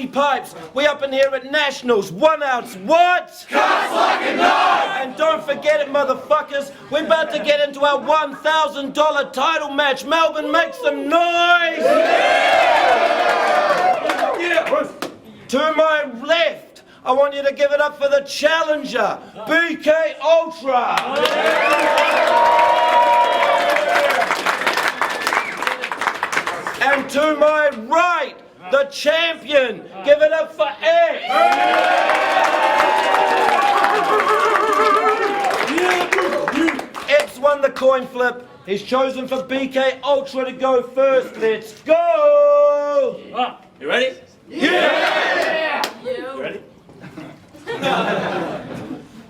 hockey pipes. We up in here at Nationals. 1 ounce, what? Cuts like a knife! And don't forget it, motherfuckers. We're about to get into our $1,000 title match. Melbourne, make some noise! Yeah. To my left, I want you to give it up for the challenger, BK ULTRA. And to my right, the champion. Give it up for EPPS. EPPS won the coin flip. He's chosen for BK ULTRA to go first. Let's go! You ready? Yeah! You ready?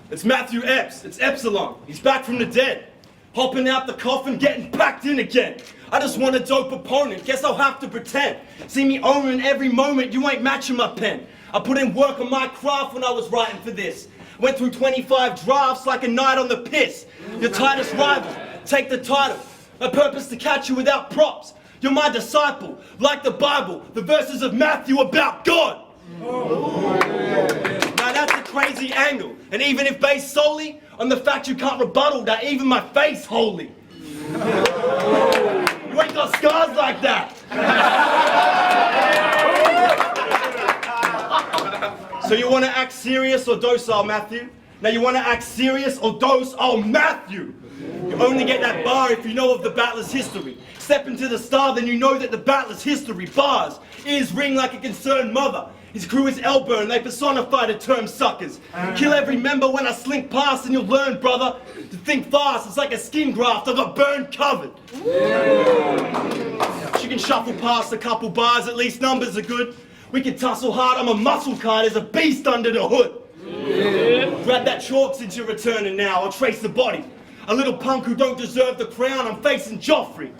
It's Matthew EPPS. It's Epsilon. He's back from the dead. Hopping out the coffin, getting packed in again. I just want a dope opponent, guess I'll have to pretend. See me owning every moment, you ain't matching my pen. I put in work on my craft when I was writing for this. Went through 25 drafts like a night on the piss. Your tightest rival, take the title. My purpose to catch you without props. You're my disciple, like the Bible, the verses of Matthew about God. Now that's a crazy angle, and even if based solely on the fact you can't rebuttal that even my face holy. You ain't got scars like that. So you want to act serious or docile, Matthew? Now you want to act serious or dose? Oh, Matthew! You only get that bar if you know of the battler's history. Step into the star, then you know that the battler's history. Bars, ears ring like a concerned mother. His crew is elbow and they personify the term suckers. Kill every member when I slink past and you'll learn, brother, to think fast. It's like a skin graft, I got burned covered. She can shuffle past a couple bars, at least numbers are good. We can tussle hard, I'm a muscle car, there's a beast under the hood. Grab that chalk since you're returning now, I'll trace the body. A little punk who don't deserve the crown, I'm facing Joffrey.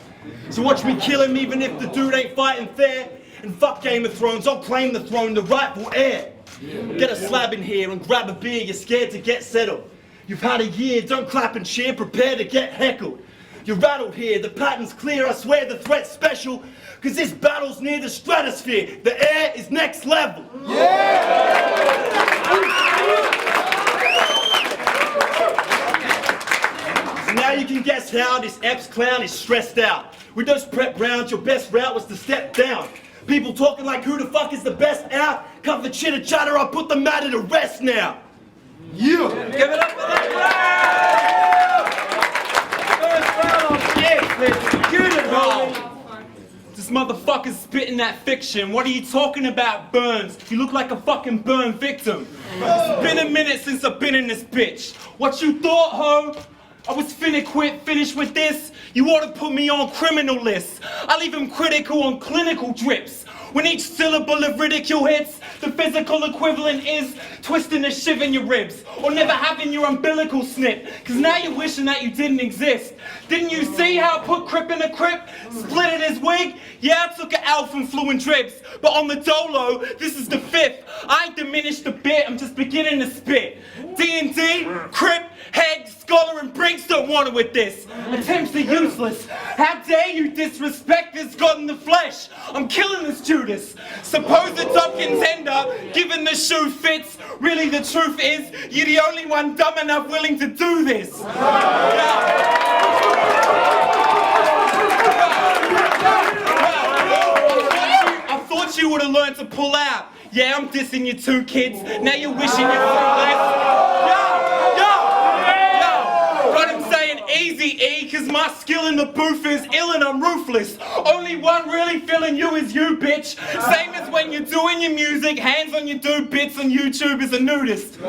So watch me kill him even if the dude ain't fighting fair. And fuck Game of Thrones, I'll claim the throne, the rightful heir. Get a slab in here and grab a beer, you're scared to get settled. You've had a year, don't clap and cheer, prepare to get heckled. You're rattled here, the pattern's clear, I swear the threat's special. Cause this battle's near the stratosphere, the air is next level. So now you can guess how this EPPS clown is stressed out. With those prep rounds, your best route was to step down. People talking like who the fuck is the best out? Cut the chitter chatter, I'll put the matter to rest now. Yeah. Give it up for the crowd! First round on EPPS, let's get it, homie. This motherfucker's spitting that fiction. What are you talking about, Burns? You look like a fucking burn victim. It's been a minute since I've been in this bitch. What you thought, ho? I was finna quit, finished with this. You ought to put me on criminal lists. I leave him critical on clinical drips. When each syllable of ridicule hits, the physical equivalent is twisting a shiv in your ribs, or never having your umbilical snip, cause now you're wishing that you didn't exist. Didn't you see how I put Crip in a Crip, split his wig? Yeah, I took an Alf and flew in dribs, but on the dolo, this is the fifth. I ain't diminished a bit, I'm just beginning to spit. D&D, Crip, Head, Scholar, and Brinks don't want it with this. Attempts are useless. How dare you disrespect this God in the flesh? I'm killing this Judas. Suppose the top contender, given the shoe fits. Really the truth is, you're the only one dumb enough willing to do this. I thought you would have learned to pull out. Yeah, I'm dissing your two kids. Now you're wishing you're fruitless. But I'm saying easy E, cause my skill in the booth is ill and I'm ruthless. Only one really feeling you is you, bitch. Same as when you're doing your music, hands on your dude bits on YouTube as a nudist.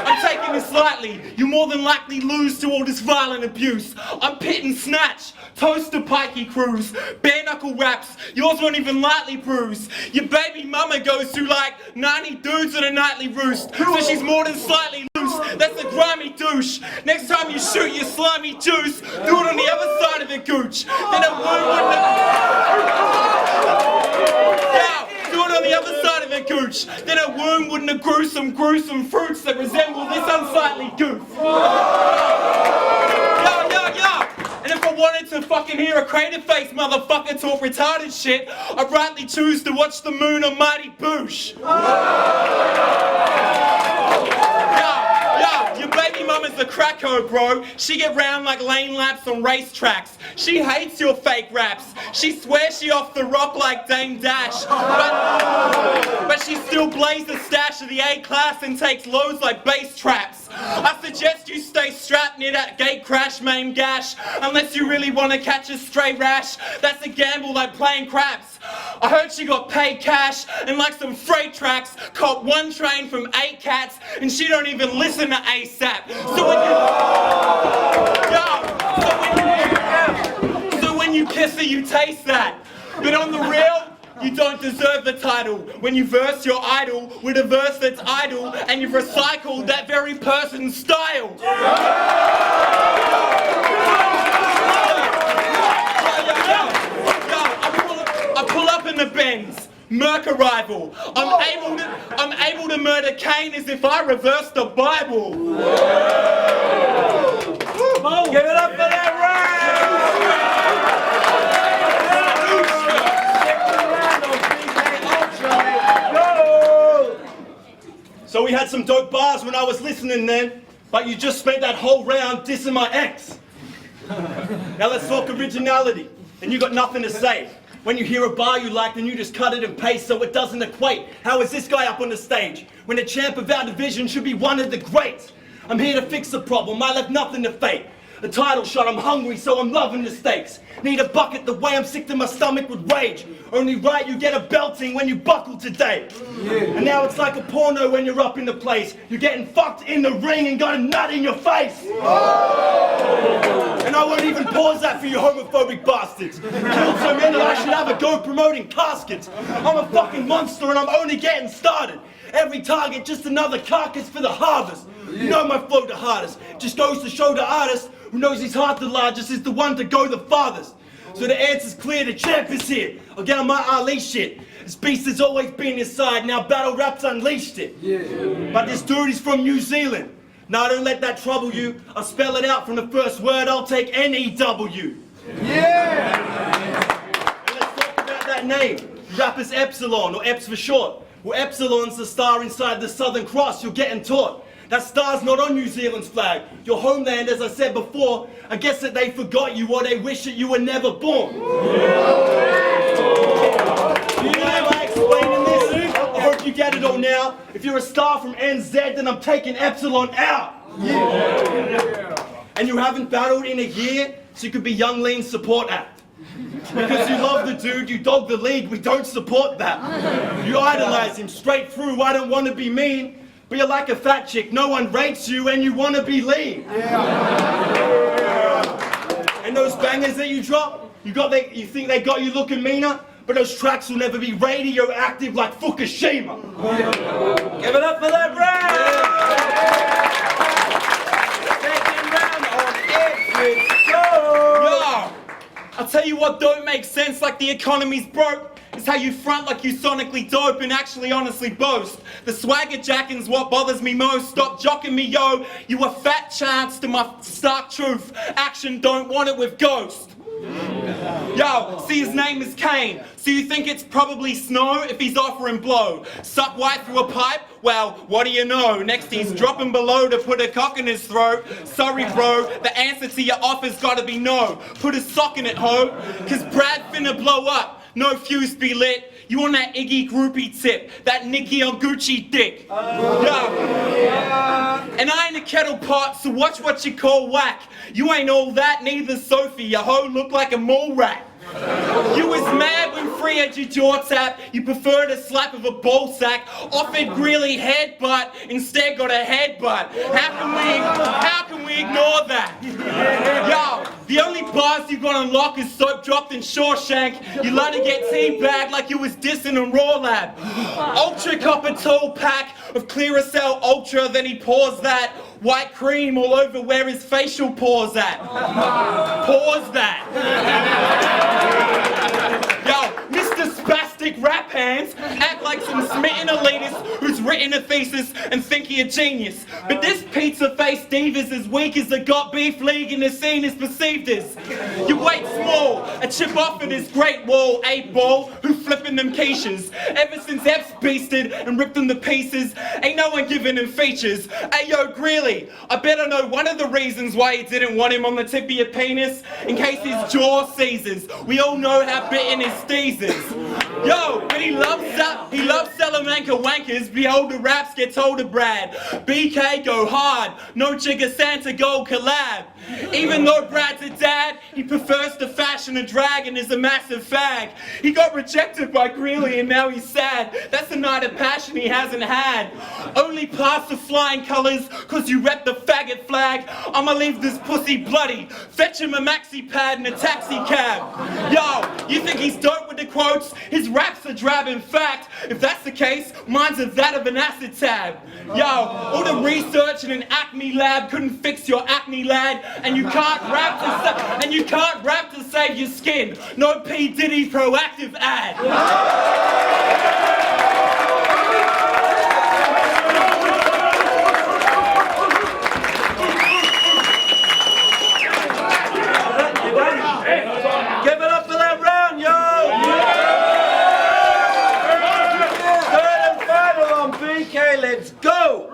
I'm taking this lightly. You more than likely lose to all this violent abuse. I'm pit and snatch, toast to pikey crews, bare knuckle raps, yours won't even lightly bruise. Your baby mama goes through like 90 dudes on a nightly roost, so she's more than slightly loose. That's a grimy douche. Next time you shoot your slimy juice, do it on the other side of the gooch. Then a wound wouldn't do it on the other side of the gooch. Then a worm wouldn't have grew some gruesome fruits that resemble this unsightly goof. And if I wanted to fucking hear a crater-faced motherfucker talk retarded shit, I rightly choose to watch the moon on Mighty Boosh. Yo, your baby mama's a cracko, bro. She get round like lane laps on racetracks. She hates your fake raps. She swears she off the rock like Dame Dash. But she still blazes the stash of the A class and takes loads like bass traps. I suggest you stay strapped near that gate crash, main gash. Unless you really want to catch a stray rash. That's a gamble like playing craps. I heard she got paid cash and like some freight tracks, caught one train from 8 cats, and she don't even listen to ASAP. So when you kiss her, you taste that. But on the real, you don't deserve the title. When you verse your idol with a verse that's idle, and you've recycled that very person's style. I pull up in the Benz, Merc arrival. I'm able to murder Cain as if I reversed the Bible. Give it up for that round! So we had some dope bars when I was listening then, but you just spent that whole round dissing my ex. Now let's talk originality, and you got nothing to say. When you hear a bar you like, then you just cut it and paste so it doesn't equate. How is this guy up on the stage when the champ of our division should be one of the greats? I'm here to fix the problem, I left nothing to fate. The title shot, I'm hungry, so I'm loving the stakes. Need a bucket the way I'm sick to my stomach with rage. Only right you get a belting when you buckle today. And now it's like a porno when you're up in the place. You're getting fucked in the ring and got a nut in your face. And I won't even pause that for you homophobic bastards. Killed so many I should have a go promoting caskets. I'm a fucking monster and I'm only getting started. Every target just another carcass for the harvest. You know my flow the hardest. Just goes to show the artist who knows his heart the largest is the one to go the farthest. So the answer's clear, the champ is here. I'll get on my Ali shit. This beast has always been his side, now battle rap's unleashed it. But this dude is from New Zealand. Now don't let that trouble you. I'll spell it out from the first word, I'll take N-E-W. And let's talk about that name. The rapper's Epsilon, or Eps for short. Well, Epsilon's the star inside the Southern Cross you're getting taught. That star's not on New Zealand's flag. Your homeland, as I said before, I guess that they forgot you or they wish that you were never born. Am I explaining this? I hope you get it all now. If you're a star from NZ, then I'm taking Epsilon out. And you haven't battled in a year, so you could be Young Lean's support act. Because you love the dude, you dog the league, we don't support that. You idolize him straight through, I don't want to be mean. But you're like a fat chick, no one rates you and you want to be lean. And those bangers that you drop, you think they got you looking meaner? But those tracks will never be radioactive like Fukushima. Give it up for that round! Second round on it, let's go! Yo, I'll tell you what don't make sense like the economy's broke. It's how you front like you sonically dope and actually honestly boast. The swagger jacking's what bothers me most. Stop jocking me, yo. You a fat chance to my stark truth. Action don't want it with ghost. Yo, see his name is Cain. So you think it's probably snow if he's offering blow. Suck white through a pipe? Well, what do you know? Next he's dropping below to put a cock in his throat. Sorry bro, the answer to your offer's gotta be no. Put a sock in it, ho. Cause Brad finna blow up. No fuse be lit. You on that Iggy groupie tip, that Nicki on Gucci dick. And I ain't a kettle pot, so watch what you call whack. You ain't all that, neither Sophie. Your hoe look like a mole rat. You was mad when Free had your jaw tap. You preferred a slap of a ball sack. Offered Greeley headbutt, instead got a headbutt. How can we ignore that? Yo, the only bars you got on lock is soap dropped in Shawshank. You let it get teabagged like you was dissing a Raw Lab. Ultra cop a tall pack of Clearasil Ultra, then he pours that white cream all over where his facial pores at. Pause that. Yo, Mr. Spastic Rap Hands act like some smitten elitist who's written a thesis and think he a genius. But this pizza-faced div is as weak as the got beef league and the scene is perceived as. You wait small, a chip off at his great wall, 8-ball, who flipping them quiches. Ever since EPPS beasted and ripped them to pieces, ain't no one giving him features. Ayo, Greeley, I better know one of the reasons why he didn't want him on the tip of your penis, in case his jaw seizes. We all know how bitten his steez is. Yo, but he loves Salamanca wankers, behold the raps get told to Brad. BK go hard, no Jigga Santa Gold collab. Even though Brad's a dad, he prefers to fashion a drag and is a massive fag. He got rejected by Greeley and now he's sad. That's a night of passion he hasn't had. Only past the flying colours, cause you rep the faggot flag. I'ma leave this pussy bloody. Fetch him a maxi pad and a taxi cab. Yo, you think he's dope with the quotes? His raps are drab in fact. If that's the case, mine's are that of an acid tab. Yo, all the research in an acne lab couldn't fix your acne, lad. And you can't rap to save your skin. No P. Diddy proactive ad. Give it up for that round, yo! Third and final on BK, let's go!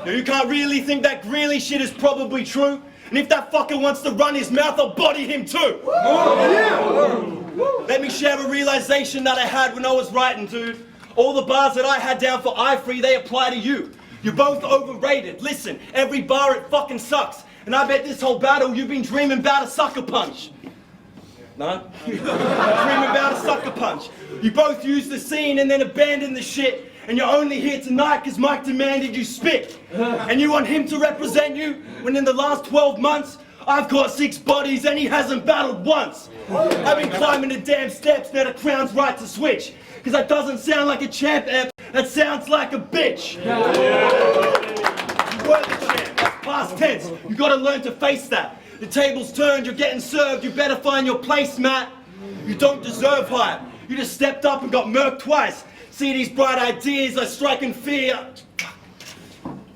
Now you can't really think that Greeley shit is probably true. And if that fucker wants to run his mouth, I'll body him too. Let me share a realization that I had when I was writing, dude. All the bars that I had down for I3, they apply to you. You're both overrated. Listen, every bar it fucking sucks. And I bet this whole battle you've been dreaming about a sucker punch. No? Dreaming about a sucker punch. You both used the scene and then abandoned the shit. And you're only here tonight because Mike demanded you spit. And you want him to represent you when in the last 12 months, I've caught 6 bodies and he hasn't battled once. I've been climbing the damn steps, now the crown's right to switch. Because that doesn't sound like a champ, EPPS, that sounds like a bitch. You were the champ, that's past tense. You gotta learn to face that. The table's turned, you're getting served, you better find your place, Matt. You don't deserve hype. You just stepped up and got murked twice. See these bright ideas, I strike in fear.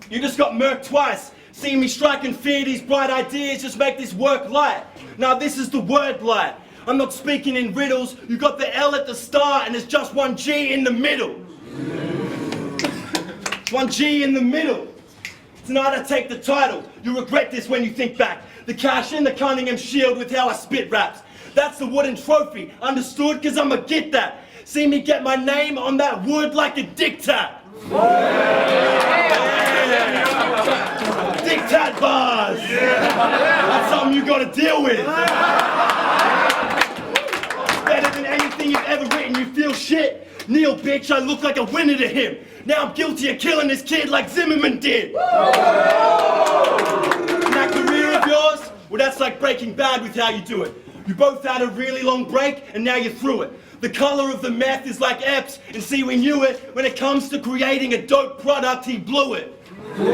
You just got murked twice. See me strike in fear, these bright ideas just make this work light. Now this is the word light. I'm not speaking in riddles. You got the L at the start and there's just one G in the middle. One G in the middle. Tonight I take the title. You'll regret this when you think back. The cash in the Cunningham shield with how I spit raps. That's the wooden trophy. Understood? Cause I'ma get that. See me get my name on that wood like a dictat. Dictat bars. That's something you gotta deal with. Better than anything you've ever written. You feel shit? Neil, bitch, I look like a winner to him. Now I'm guilty of killing this kid like Zimmerman did. And that career of yours, well, that's like Breaking Bad with how you do it. You both had a really long break and now you're through it. The color of the meth is like EPPS, and see, we knew it. When it comes to creating a dope product, he blew it. So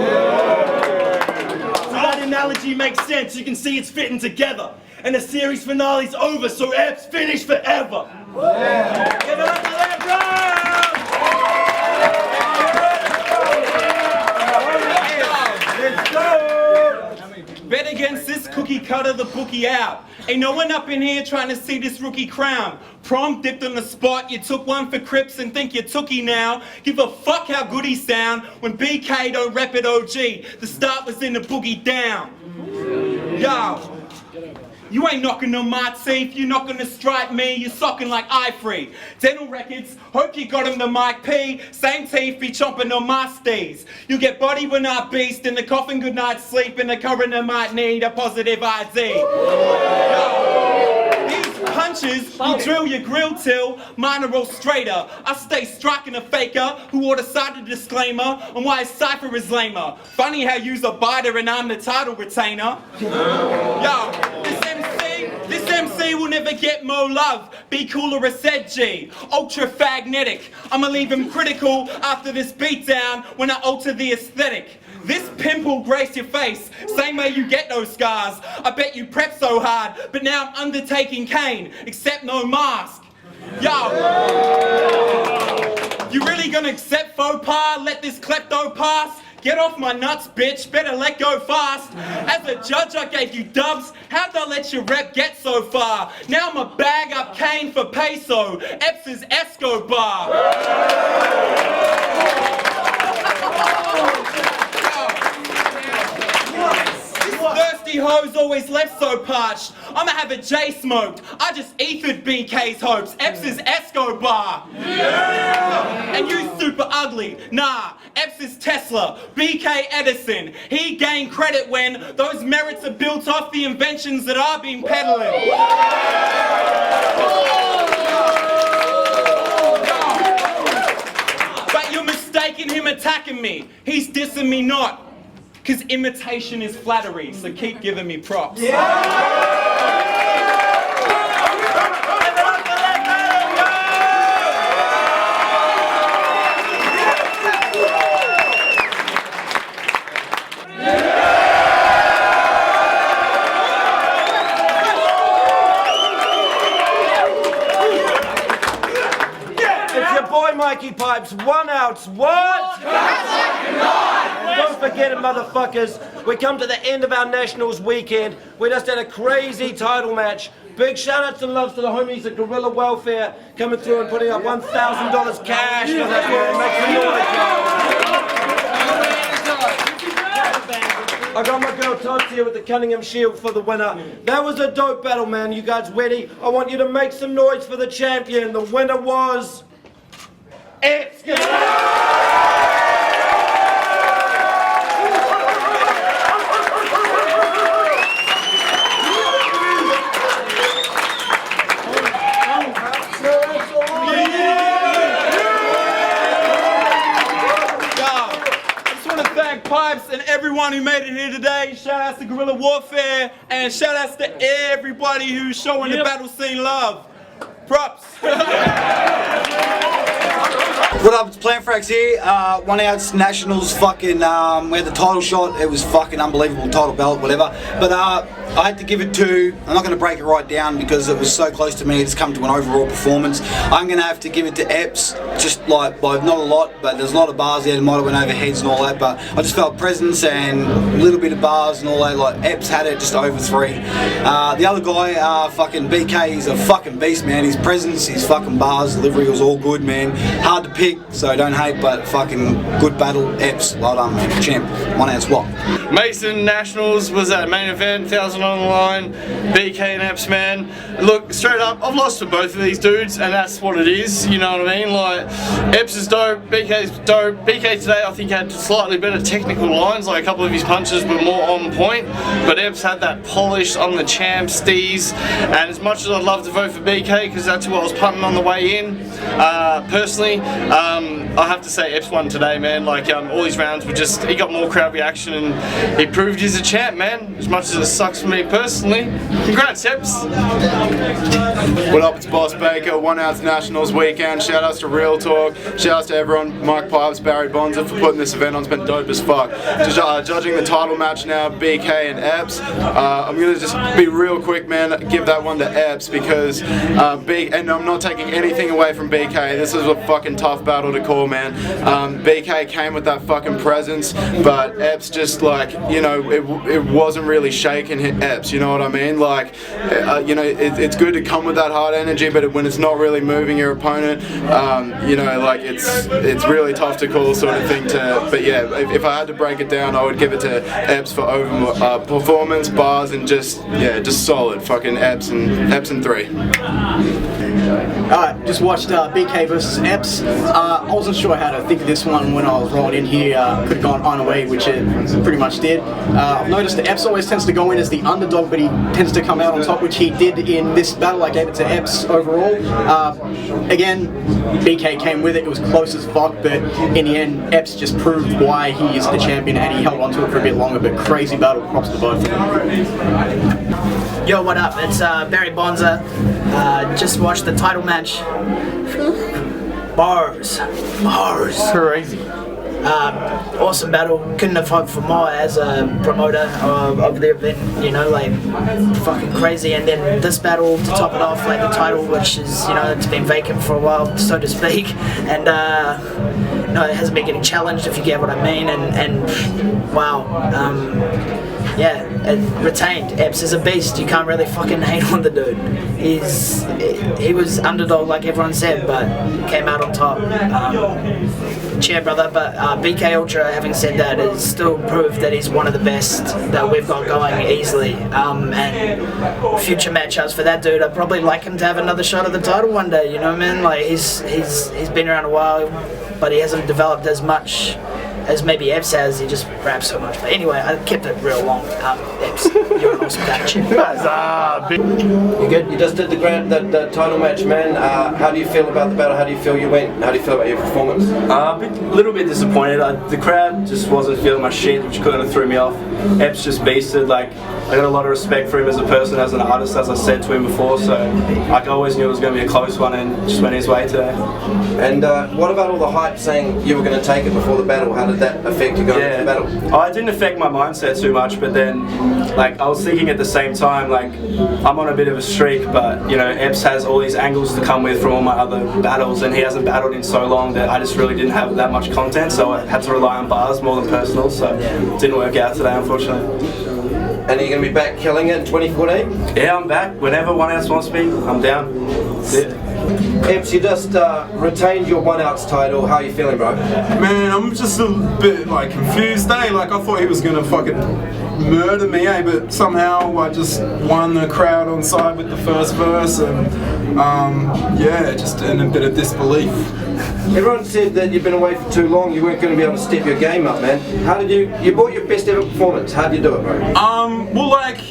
that analogy makes sense. You can see it's fitting together. And the series finale's over, so EPPS finish forever. Give it up to that round! Let's go! Bet against this cookie cutter the bookie out. Ain't no one up in here trying to see this rookie crown. Prom dipped on the spot, you took one for Crips and think you're tookie now. Give a fuck how good he sound when BK don't rep it OG. The start was in the boogie down. Yo, you ain't knocking on my teeth, you're not gonna strike me, you're socking like I3. Dental records, hope you got him the Mike P. Same teeth be chomping on my steez. You get body when I beast, in the coffin good night's sleep, and the coroner might need a positive ID. These punches, you drill your grill till, mine are all straighter. I stay striking a faker who ought to cite a disclaimer on why his cipher is lamer. Funny how you's a biter and I'm the title retainer. Yo, this MC will never get more love. Be cooler as said G. Ultra fagnetic. I'ma leave him critical after this beatdown when I alter the aesthetic. This pimple grace your face, same way you get those scars. I bet you prep so hard, but now I'm undertaking Kane, except no mask. Yo! You really gonna accept faux pas? Let this klepto pass? Get off my nuts, bitch, better let go fast. As a judge, I gave you dubs. How'd I let your rep get so far? Now I'm a bag up Kane for peso. EPPS is Escobar. Thirsty hoes always left so parched. I'ma have a J smoked. I just ethered BK's hopes. EPPS is Escobar. Yeah! And you super ugly. Nah, EPPS is Tesla. BK Edison. He gained credit when those merits are built off the inventions that I've been peddling. But you're mistaken him attacking me. He's dissing me not. Cause imitation is flattery, so keep giving me props. It's your boy Mikey Pipes, 1 out, what? Don't forget it, motherfuckers. We come to the end of our Nationals weekend. We just had a crazy title match. Big shout outs and loves to the homies at Guerrilla Welfare coming through and putting up $1,000 cash for that one. I got my girl Todd here with the Cunningham Shield for the winner. That was a dope battle, man. You guys ready? I want you to make some noise for the champion. The winner was... Pipes and everyone who made it here today. Shout outs to Guerrilla Warfare and shout outs to everybody who's showing the battle scene love. Props. What up, it's Planfrax here. 1 out Nationals, fucking, we had the title shot. It was fucking unbelievable, title belt, whatever. But I had to give it to, I'm not going to break it right down because it was so close to me. It's come to an overall performance. I'm going to have to give it to EPPS, just like, not a lot, but there's a lot of bars there. It might have went over heads and all that, but I just felt presence and a little bit of bars and all that. Like, EPPS had it just over 3. The other guy, fucking BK, he's a fucking beast, man. His presence, his fucking bars, delivery was all good, man. Hard to pick, so don't hate, but fucking good battle. EPPS, well done, man. Champ, 1 out swap. Mason Nationals was at main event, 1,000 on the line, BK and EPPS, man. Look, straight up, I've lost to both of these dudes, and that's what it is, you know what I mean? Like, EPPS is dope, BK's dope. BK today, I think, had slightly better technical lines, like a couple of his punches were more on point, but EPPS had that polish on the champ steez, and as much as I'd love to vote for BK, because that's who I was punting on the way in, personally, I have to say EPPS won today, man. Like, all these rounds were just, he got more crowd reaction, and he proved he's a champ, man, as much as it sucks for me personally. Congrats, EPPS. What up, it's Boss Baker, 1 out Nationals weekend. Shout outs to Real Talk, shout outs to everyone, Mike Pipes, Barry Bonza for putting this event on. It's been dope as fuck. Just judging the title match now, BK and EPPS. I'm gonna just be real quick, man, give that one to EPPS because and I'm not taking anything away from BK. This is a fucking tough battle to call, man. BK came with that fucking presence, but EPPS just, like, you know, it wasn't really shaking EPPS, you know what I mean? Like, you know, it's good to come with that hard energy, but when it's not really moving your opponent, you know, like, it's really tough to call, sort of thing. But yeah, if I had to break it down, I would give it to EPPS for over performance, bars, and just solid fucking EPPS and 3. Alright, just watched BK versus EPPS. I wasn't sure how to think of this one when I was rolling in here. Could have gone on away, which it pretty much did. I've noticed that EPPS always tends to go in as the underdog, but he tends to come out on top, which he did in this battle. I gave it to EPPS overall. Again, BK came with it. It was close as fuck, but in the end, EPPS just proved why he is the champion, and he held on to it for a bit longer. But crazy battle, props to both of them. Yo, what up? It's Barry Bonza. Just watched the title match. Bars. Crazy. Awesome battle. Couldn't have hoped for more as a promoter of the event. You know, like fucking crazy. And then this battle to top it off, like the title, which is, you know, it's been vacant for a while, so to speak, and no, it hasn't been getting challenged, if you get what I mean. And wow. Yeah, retained. EPPS is a beast. You can't really fucking hate on the dude. He was underdog like everyone said, but came out on top. Cheer, brother. But BK Ultra, having said that, is still proof that he's one of the best that we've got going easily. And future matchups for that dude, I'd probably like him to have another shot at the title one day. You know what I mean? Like he's been around a while, but he hasn't developed as much as maybe EPPS has. He just raps so much. But anyway, I kept it real long. EPPS, you're an awesome catch. You good? You just did the title match, man. How do you feel about the battle? How do you feel you went? How do you feel about your performance? A little bit disappointed. The crowd just wasn't feeling my shit, which kind of threw me off. EPPS just beasted. Like, I got a lot of respect for him as a person, as an artist, as I said to him before. So I always knew it was going to be a close one, and just went his way today. And what about all the hype saying you were going to take it before the battle? How did that affect you going into the battle? Oh, it didn't affect my mindset too much, but then, like, I was thinking at the same time, like, I'm on a bit of a streak, but, you know, EPPS has all these angles to come with from all my other battles, and he hasn't battled in so long that I just really didn't have that much content, so I had to rely on bars more than personal, so it didn't work out today, unfortunately. And are you going to be back killing it in 2014? Yeah, I'm back. Whenever one else wants me, I'm down. EPPS, you just retained your 1-outs title. How are you feeling, bro? Man, I'm just a bit like confused, eh? Like I thought he was gonna fucking murder me, eh? But somehow I just won the crowd on side with the first verse, and yeah, just in a bit of disbelief. Everyone said that you've been away for too long, you weren't going to be able to step your game up, man. How did you brought your best ever performance. How did you do it, bro? Well, like,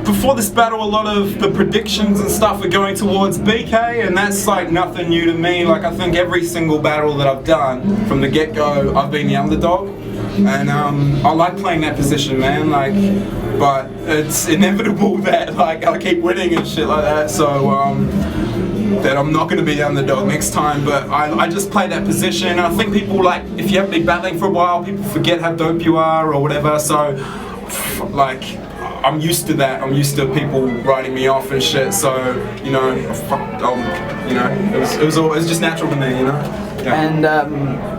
before this battle, a lot of the predictions and stuff were going towards BK, and that's like nothing new to me. Like, I think every single battle that I've done from the get-go, I've been the underdog, and I like playing that position, man. Like, but it's inevitable that like I keep winning and shit like that. So that I'm not going to be the underdog next time. But I just play that position, and I think people, like, if you haven't been battling for a while, people forget how dope you are or whatever. So like, I'm used to that. I'm used to people writing me off and shit. So, you know, you know, it was just natural to me, you know. Yeah. And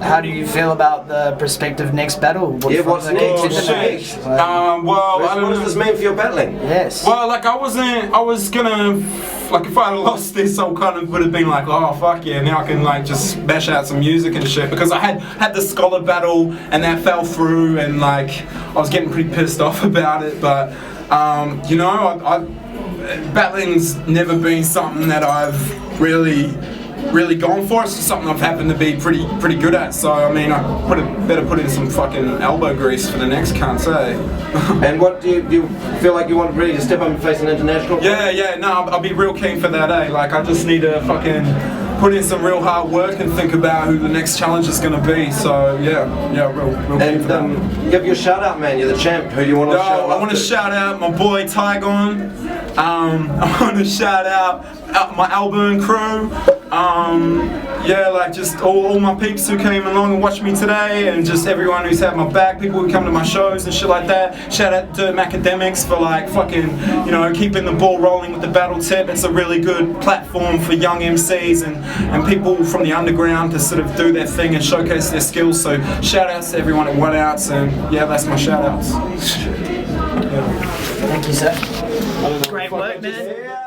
how do you feel about the prospective next battle? What's next? Well, what does this mean for your battling? Yes. Well, like, I was gonna, like, if I had lost this, I kind of would have been like, oh fuck yeah, now I can like just bash out some music and shit, because I had the scholar battle and that fell through, and like I was getting pretty pissed off about it. But you know, battling's never been something that I've really gone for. It's just something I've happened to be pretty good at. So I mean, I better put in some fucking elbow grease for the next cunt, say. And what do you feel like you want really to step up and face an international? Yeah, no, I'll be real keen for that, eh? Like, I just need to fucking put in some real hard work and think about who the next challenge is going to be. So yeah, real keen for that. Give your shout out, man. You're the champ. Who do you want to shout out? I want to shout out my boy Tygon. I want to shout out my Melbourne crew. Yeah, like, just all my peeps who came along and watched me today, and just everyone who's had my back, people who come to my shows and shit like that. Shout out to Academics for like fucking, you know, keeping the ball rolling with the battle tip. It's a really good platform for young MCs and people from the underground to sort of do their thing and showcase their skills. So shout outs to everyone at 1-outs, and yeah, that's my shout outs. Thank you, sir. Great work, man.